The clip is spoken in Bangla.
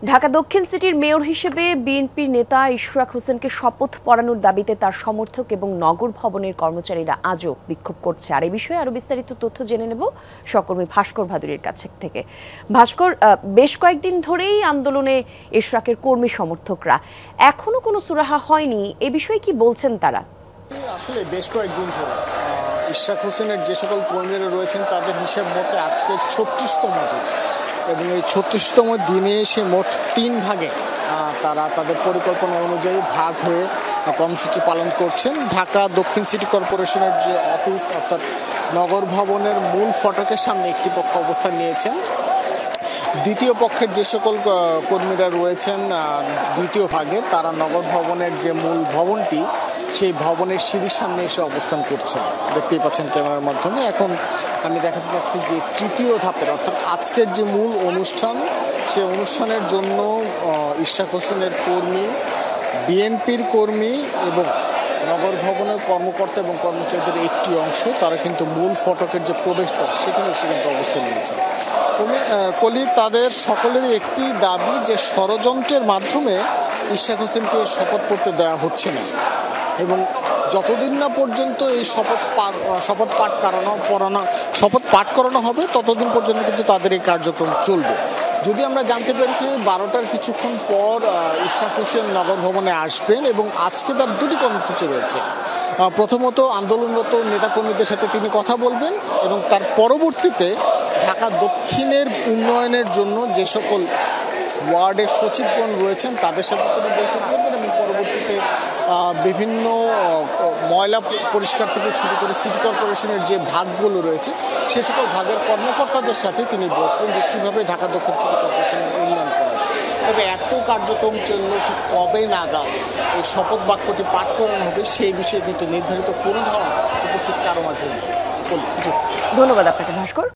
ঢাকা দক্ষিণ সিটির মেয়র হিসেবে বিএনপির নেতা ইশরাক হোসেনকে শপথ পড়ানোর দাবিতে তার সমর্থক এবং নগর ভবনের কর্মচারীরা আজও বিক্ষোভ করছে। আর এই বিষয়ে আরো বিস্তারিত তথ্য জেনে নেব সহকর্মী ভাস্কর ভাদুরীর কাছ থেকে। ভাস্কর, বেশ কয়েকদিন ধরেই আন্দোলনে ইশরাকের কর্মী সমর্থকরা, এখনো কোনো সুরাহা হয়নি, এ বিষয়ে কি বলছেন তারা? আসলে বেশ কয়েকদিন ধরে ইশরাক হোসেনের যে সকল কর্মীরা রয়েছেন তাদের হিসেব মতে আজকে ৩৬তম দিন, এবং এই ৩৬তম দিনে এসে মোট ৩ ভাগে তারা তাদের পরিকল্পনা অনুযায়ী ভাগ হয়ে কর্মসূচি পালন করছেন। ঢাকা দক্ষিণ সিটি কর্পোরেশনের যে অফিস অর্থাৎ নগর ভবনের মূল ফটকের সামনে একটি পক্ষ অবস্থান নিয়েছেন। দ্বিতীয় পক্ষের যে সকল কর্মীরা রয়েছেন দ্বিতীয় ভাগে, তারা নগর ভবনের যে মূল ভবনটি সেই ভবনের সিঁড়ির সামনে এসে অবস্থান করছেন, দেখতেই পাচ্ছেন ক্যামেরার মাধ্যমে। এখন আমি দেখাতে চাচ্ছি যে তৃতীয় ধাপের অর্থাৎ আজকের যে মূল অনুষ্ঠান, সেই অনুষ্ঠানের জন্য ইশরাক হোসেনের কর্মী, বিএনপির কর্মী এবং নগর ভবনের কর্মকর্তা এবং কর্মচারীদের একটি অংশ তারা কিন্তু মূল ফটকের যে প্রবেশদ্বার সেখানে কিন্তু অবস্থান নিয়েছেন। কলি তাদের সকলেরই একটি দাবি যে ষড়যন্ত্রের মাধ্যমে ইশরাক হোসেনকে শপথ করতে দেওয়া হচ্ছে না, এবং যতদিন না পর্যন্ত এই শপথ পাঠ করানো হবে ততদিন পর্যন্ত কিন্তু তাদের এই কার্যক্রম চলবে। যদি আমরা জানতে পেরেছি 12টার কিছুক্ষণ পর ইশরাক হোসেন নগর ভবনে আসবেন, এবং আজকে তার দুটি কর্মসূচি রয়েছে। প্রথমত আন্দোলনরত নেতাকর্মীদের সাথে তিনি কথা বলবেন, এবং তার পরবর্তীতে ঢাকা দক্ষিণের উন্নয়নের জন্য যে সকল ওয়ার্ডের সচিবগণ রয়েছেন তাদের সাথে তিনি বৈঠক করবেন, এবং পরবর্তীতে বিভিন্ন ময়লা পরিষ্কার থেকে শুরু করে সিটি কর্পোরেশনের যে ভাগগুলো রয়েছে সে সকল ভাগের কর্মকর্তাদের সাথে তিনি বসবেন যে কীভাবে ঢাকা দক্ষিণ সিটি কর্পোরেশনের উন্নয়ন করা যায়। তবে এত কার্যক্রম চলল, ঠিক কবে নাগাদ এই শপথ বাক্যটি পাঠ করানো হবে সেই বিষয়ে কিন্তু নির্ধারিত কোনো ধারণা উপস্থিত কারো মাঝে নেই। ধন্যবাদ আপনাকে ভাস্কর।